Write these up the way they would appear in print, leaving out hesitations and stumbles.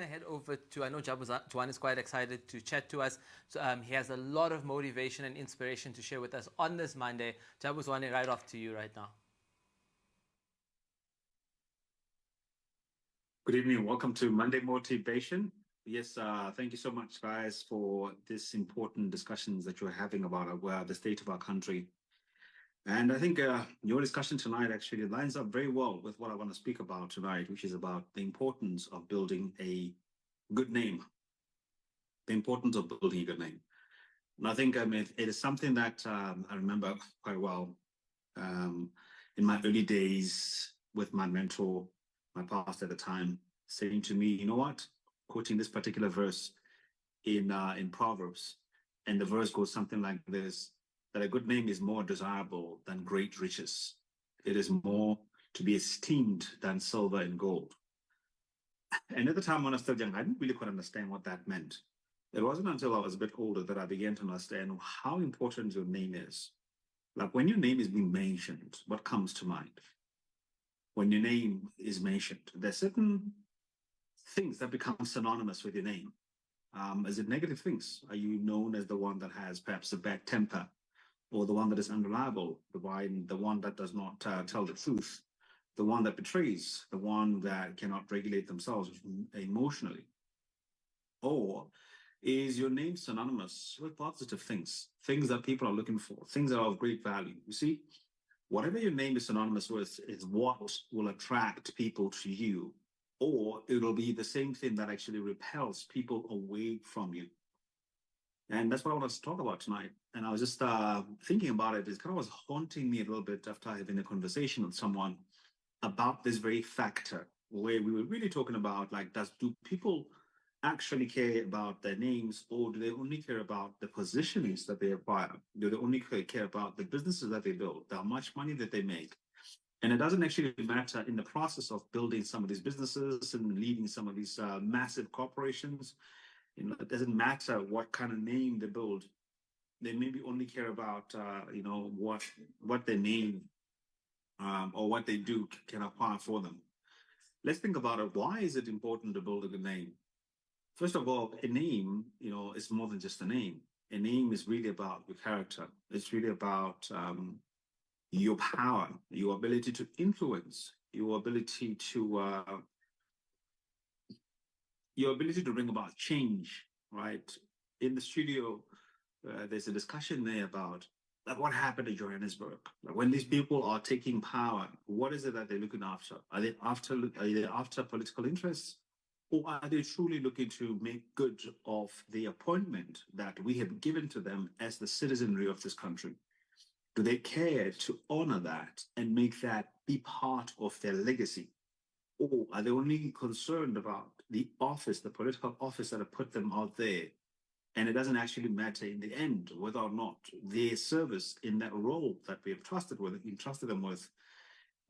Head over to, I know Jabu Zwane is quite excited to chat to us. So, he has a lot of motivation and inspiration to share with us on this Monday. Jabu Zwane, right off to you right now. Good evening. Welcome to Monday Motivation. Yes, thank you so much, guys, for this important discussions that you're having about the state of our country. And I think your discussion tonight actually lines up very well with what I want to speak about tonight, which is about the importance of building a good name. The importance of building a good name. And I think it is something that I remember quite well um, in my early days with my mentor, my pastor at the time, saying to me, you know what, quoting this particular verse in Proverbs, and the verse goes something like this: that a good name is more desirable than great riches. It is more to be esteemed than silver and gold. And at the time when I was still young, I didn't really quite understand what that meant. It wasn't until I was a bit older that I began to understand how important your name is. Like when your name is being mentioned, what comes to mind? When your name is mentioned, there's certain things that become synonymous with your name. Is it negative things? Are you known as the one that has perhaps a bad temper, or the one that is unreliable, the one that does not tell the truth, the one that betrays, the one that cannot regulate themselves emotionally? Or is your name synonymous with positive things, things that people are looking for, things that are of great value? You see, whatever your name is synonymous with is what will attract people to you, or it'll be the same thing that actually repels people away from you. And that's what I want to talk about tonight. And I was just thinking about it. It kind of was haunting me a little bit after having a conversation with someone about this very factor, where we were really talking about, like, do people actually care about their names, or do they only care about the positions that they acquire? Do they only care about the businesses that they build, how much money that they make? And it doesn't actually matter in the process of building some of these businesses and leading some of these massive corporations. It doesn't matter what kind of name they build. They maybe only care about, what their name or what they do can acquire for them. Let's think about it. Why is it important to build a good name? First of all, a name, is more than just a name. A name is really about your character. It's really about your power, your ability to influence, your ability to bring about change, right? In the studio, there's a discussion there about like what happened in Johannesburg. Like when these people are taking power, what is it that they're looking after? Are they after political interests? Or are they truly looking to make good of the appointment that we have given to them as the citizenry of this country? Do they care to honor that and make that be part of their legacy? Or are they only concerned about the office, the political office that have put them out there? And it doesn't actually matter in the end whether or not their service in that role that we have entrusted them with,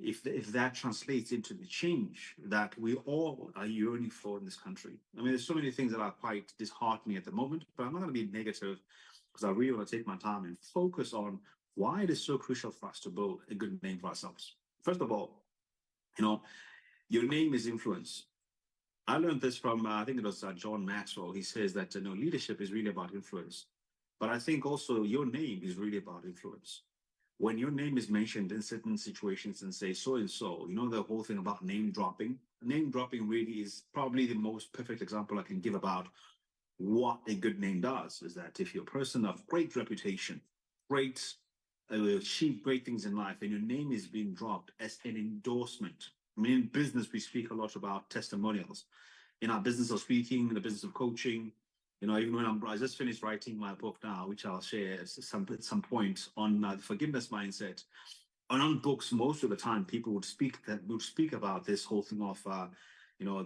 if that translates into the change that we all are yearning for in this country. I mean, there's so many things that are quite disheartening at the moment, but I'm not going to be negative because I really want to take my time and focus on why it is so crucial for us to build a good name for ourselves. First of all, your name is influence. I learned this from, I think it was John Maxwell. He says that leadership is really about influence. But I think also your name is really about influence. When your name is mentioned in certain situations and say so and so, the whole thing about name dropping. Name dropping really is probably the most perfect example I can give about what a good name does, is that if you're a person of great reputation, great, achieve great things in life, and your name is being dropped as an endorsement. I mean, in business, we speak a lot about testimonials. In our business of speaking, in the business of coaching, even when I just finished writing my book now, which I'll share at some point on the forgiveness mindset. And on books, most of the time, people would speak about this whole thing of,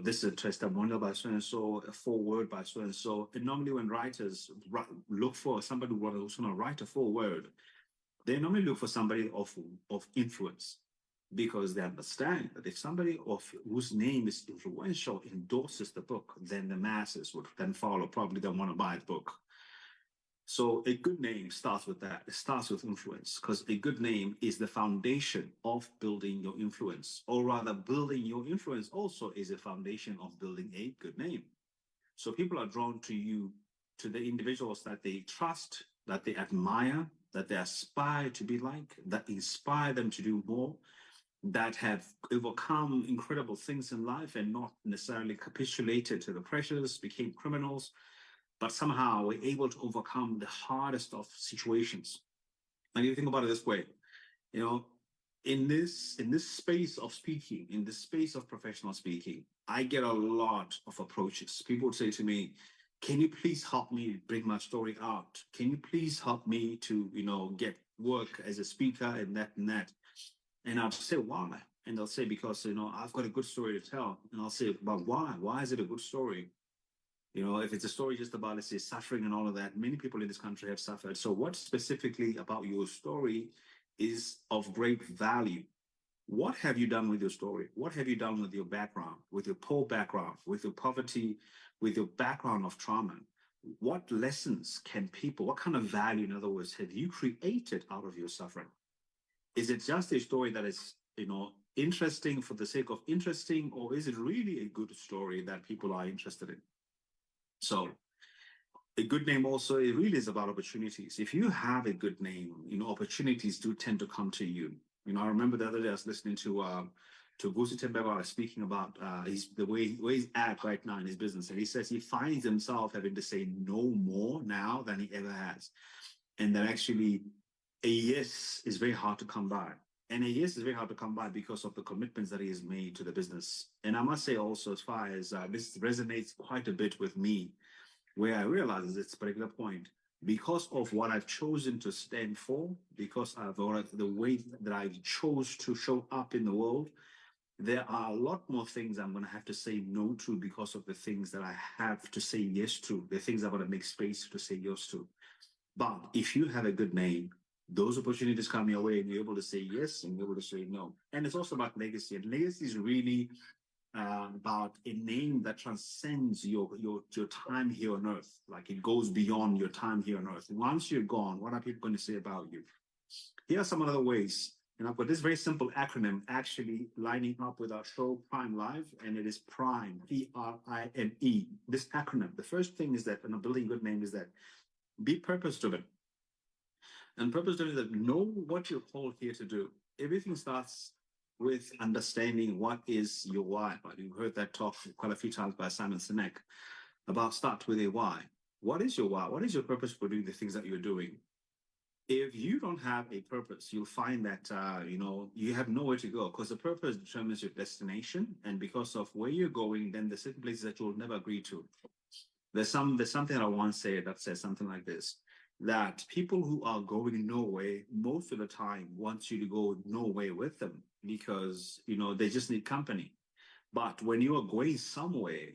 this is a testimonial by so and so, a foreword by so and so. And normally, when writers look for somebody who's going to write a foreword, they normally look for somebody of influence, because they understand that if somebody whose name is influential endorses the book, then the masses would then follow, probably don't want to buy the book. So a good name starts with that. It starts with influence because a good name is the foundation of building your influence, or rather, building your influence also is a foundation of building a good name. So people are drawn to you, to the individuals that they trust, that they admire, that they aspire to be like, that inspire them to do more, that have overcome incredible things in life and not necessarily capitulated to the pressures, became criminals, but somehow were able to overcome the hardest of situations. And you think about it this way, you know, in this space of speaking, in this space of professional speaking, I get a lot of approaches. People would say to me, "Can you please help me bring my story out? Can you please help me to, get work as a speaker and that and that?" And I'll say, "Why?" And they'll say, "Because I've got a good story to tell." And I'll say, "But why? Why is it a good story?" If it's a story just about, let's say, suffering and all of that, many people in this country have suffered. So, what specifically about your story is of great value? What have you done with your story? What have you done with your background, with your poor background, with your poverty, with your background of trauma? What lessons can people, what kind of value, in other words, have you created out of your suffering? Is it just a story that is, interesting for the sake of interesting, or is it really a good story that people are interested in? So, a good name also, it really is about opportunities. If you have a good name, opportunities do tend to come to you. I remember the other day I was listening to Vusi Tembeba speaking about the way he's at right now in his business, and he says he finds himself having to say no more now than he ever has, and that actually a yes is very hard to come by. And a yes is very hard to come by because of the commitments that he has made to the business. And I must say also, as far as this resonates quite a bit with me, where I realize at this particular point, because of what I've chosen to stand for, because of the way that I chose to show up in the world, there are a lot more things I'm going to have to say no to because of the things that I have to say yes to, the things I'm going to make space to say yes to. But if you have a good name, those opportunities come your way and you're able to say yes and you're able to say no. And it's also about legacy. And legacy is really about a name that transcends your time here on earth. Like it goes beyond your time here on earth. Once you're gone, what are people going to say about you? Here are some other ways. And I've got this very simple acronym actually lining up with our show Prime Live, and it is PRIME, PRIME. This acronym, the first thing is that, and a building good name is that, be purpose driven. And purpose driven is that know what you're called here to do. Everything starts with understanding what is your why. Right? You've heard that talk quite a few times by Simon Sinek about start with a why. What is your why? What is your purpose for doing the things that you're doing? If you don't have a purpose, you'll find that you have nowhere to go, because the purpose determines your destination, and because of where you're going, then there's certain places that you'll never agree to. There's something that I once said that says something like this: that people who are going nowhere most of the time want you to go nowhere with them because they just need company. But when you are going somewhere,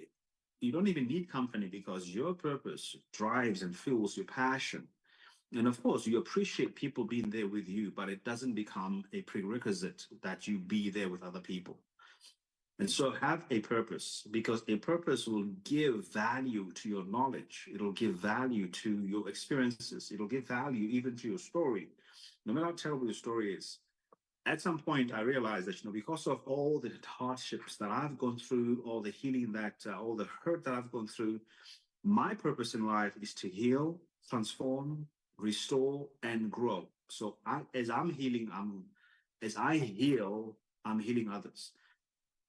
you don't even need company because your purpose drives and fuels your passion. And of course, you appreciate people being there with you, but it doesn't become a prerequisite that you be there with other people. And so have a purpose, because a purpose will give value to your knowledge. It'll give value to your experiences. It'll give value even to your story. No matter how terrible your story is. At some point, I realized that, because of all the hardships that I've gone through, all the healing all the hurt that I've gone through, my purpose in life is to heal, transform, restore, and grow. So as I heal, I'm healing others.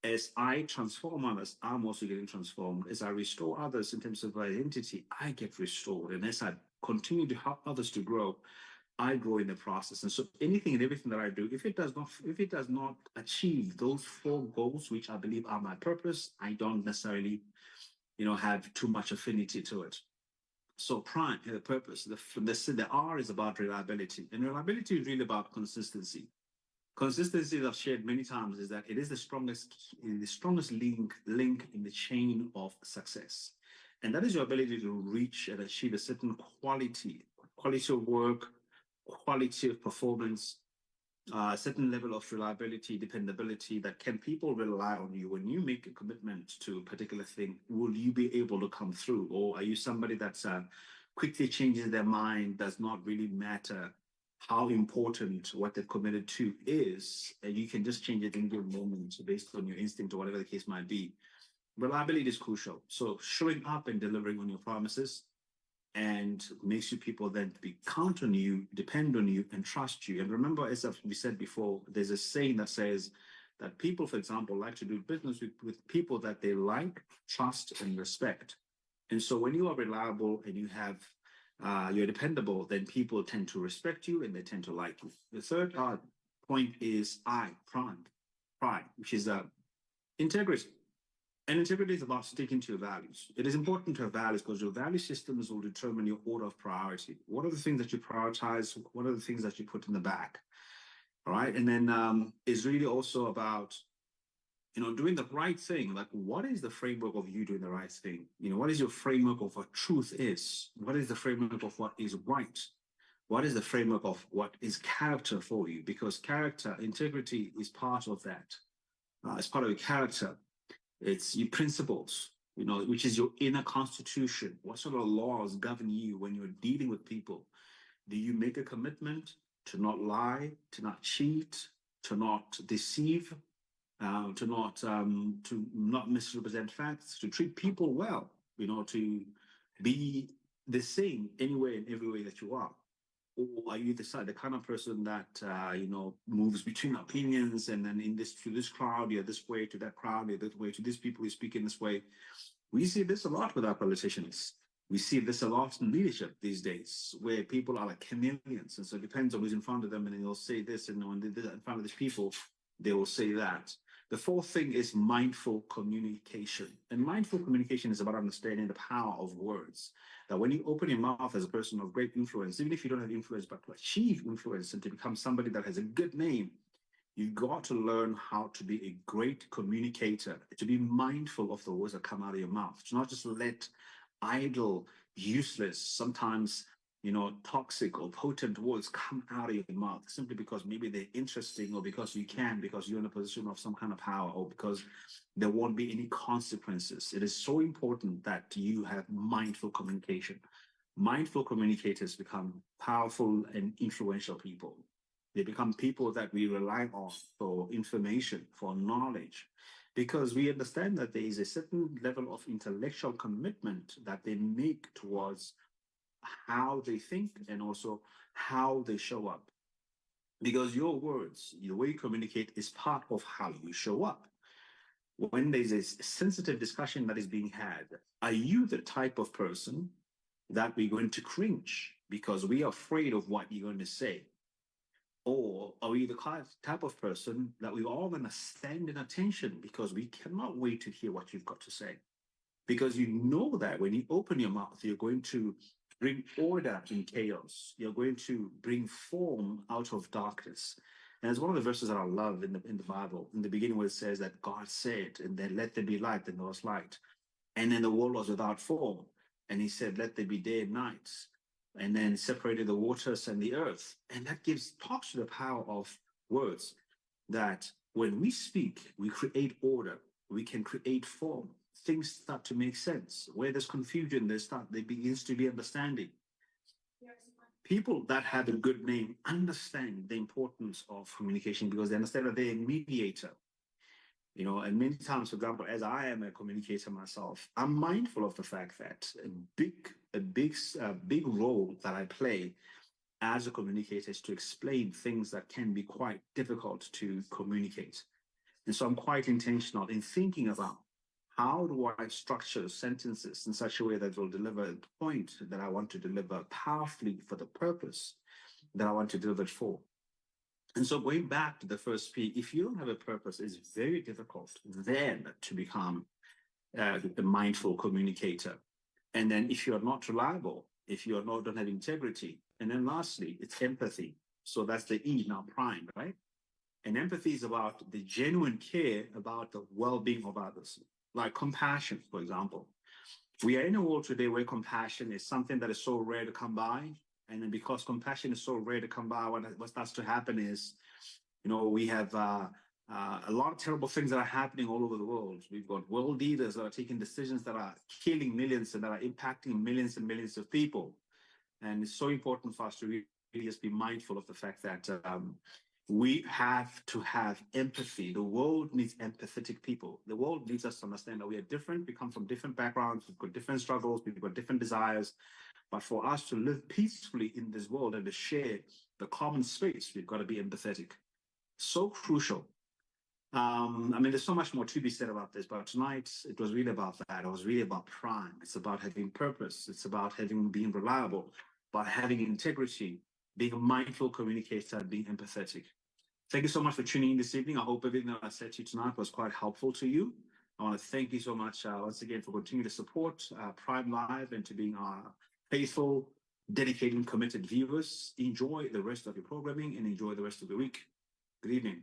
As I transform others, I'm also getting transformed. As I restore others in terms of identity, I get restored. And as I continue to help others to grow, I grow in the process. And so anything and everything that I do, if it does not achieve those four goals, which I believe are my purpose, I don't necessarily, have too much affinity to it. So prime, the purpose, the R is about reliability. And reliability is really about consistency. Consistency, as I've shared many times, is that it is the strongest link in the chain of success. And that is your ability to reach and achieve a certain quality of work, quality of performance, a certain level of reliability, dependability, that can people rely on you. When you make a commitment to a particular thing, will you be able to come through? Or are you somebody that's quickly changes their mind does not really matter how important what they're committed to is, and you can just change it in your moment based on your instinct or whatever the case might be. Reliability is crucial. So showing up and delivering on your promises and makes you people then to be count on you, depend on you, and trust you. And remember, as we said before, there's a saying that says that people, for example, like to do business with people that they like, trust, and respect. And so when you are reliable and you have you're dependable, then people tend to respect you and they tend to like you. The third point is pride, which is integrity. And integrity is about sticking to your values. It is important to have values because your value systems will determine your order of priority. What are the things that you prioritize? What are the things that you put in the back? All right. And then it's really also about, doing the right thing. Like, what is the framework of you doing the right thing? What is your framework of what truth is? What is the framework of what is right? What is the framework of what is character for you? Because character, integrity is part of that. It's part of your character. It's your principles, which is your inner constitution. What sort of laws govern you when you're dealing with people? Do you make a commitment to not lie, to not cheat, to not deceive, to not misrepresent facts, to treat people well, to be the same anywhere and every way that you are? Or are you the kind of person that moves between opinions and then to this crowd, you're this way, to that crowd, you're this way, to these people who speak in this way? We see this a lot with our politicians. We see this a lot in leadership these days, where people are like chameleons, and so it depends on who's in front of them, and then they'll say this, and when they're in front of these people, they will say that. The fourth thing is mindful communication. And mindful communication is about understanding the power of words. That when you open your mouth as a person of great influence, even if you don't have influence, but to achieve influence and to become somebody that has a good name, you've got to learn how to be a great communicator, to be mindful of the words that come out of your mouth, to not just let idle, useless, sometimes toxic or potent words come out of your mouth simply because maybe they're interesting, or because you're in a position of some kind of power, or because there won't be any consequences. It is so important that you have mindful communication. Mindful communicators become powerful and influential people. They become people that we rely on for information, for knowledge, because we understand that there is a certain level of intellectual commitment that they make towards how they think and also how they show up. Because your words, the way you communicate, is part of how you show up. When there's a sensitive discussion that is being had, are you the type of person that we're going to cringe because we are afraid of what you're going to say? Or are we the type of person that we're all going to stand in attention because we cannot wait to hear what you've got to say? Because you know that when you open your mouth, you're going to bring order in chaos. You're going to bring form out of darkness. And it's one of the verses that I love in the Bible, in the beginning, where it says that God said, and then let there be light, and there was light. And then the world was without form. And he said, let there be day and night. And then separated the waters and the earth. And that talks to the power of words, that when we speak, we create order, we can create form. Things start to make sense. Where there's confusion, there begins to be understanding. People that have a good name understand the importance of communication because they understand that they're a mediator. And many times, for example, as I am a communicator myself, I'm mindful of the fact that a big role that I play as a communicator is to explain things that can be quite difficult to communicate. And so I'm quite intentional in thinking about how do I structure sentences in such a way that will deliver a point that I want to deliver powerfully for the purpose that I want to deliver it for. And so going back to the first P, if you don't have a purpose, it's very difficult then to become a mindful communicator. And then if you're not reliable, if you don't have integrity, and then lastly, it's empathy. So that's the E, now prime, right? And empathy is about the genuine care about the well-being of others. Like compassion, for example. We are in a world today where compassion is something that is so rare to come by. And then because compassion is so rare to come by, what starts to happen is, we have a lot of terrible things that are happening all over the world. We've got world leaders that are taking decisions that are killing millions and that are impacting millions and millions of people. And it's so important for us to really just be mindful of the fact that we have to have empathy. The world needs empathetic people. The world needs us to understand that we are different. We come from different backgrounds. We've got different struggles. We've got different desires. But for us to live peacefully in this world and to share the common space, we've got to be empathetic. So crucial. I mean, there's so much more to be said about this, but tonight it was really about that. It was really about prime. It's about having purpose. It's about being reliable, about having integrity, being a mindful communicator, being empathetic. Thank you so much for tuning in this evening. I hope everything that I said to you tonight was quite helpful to you. I want to thank you so much once again for continuing to support Prime Live and to being our faithful, dedicated, committed viewers. Enjoy the rest of your programming and enjoy the rest of the week. Good evening.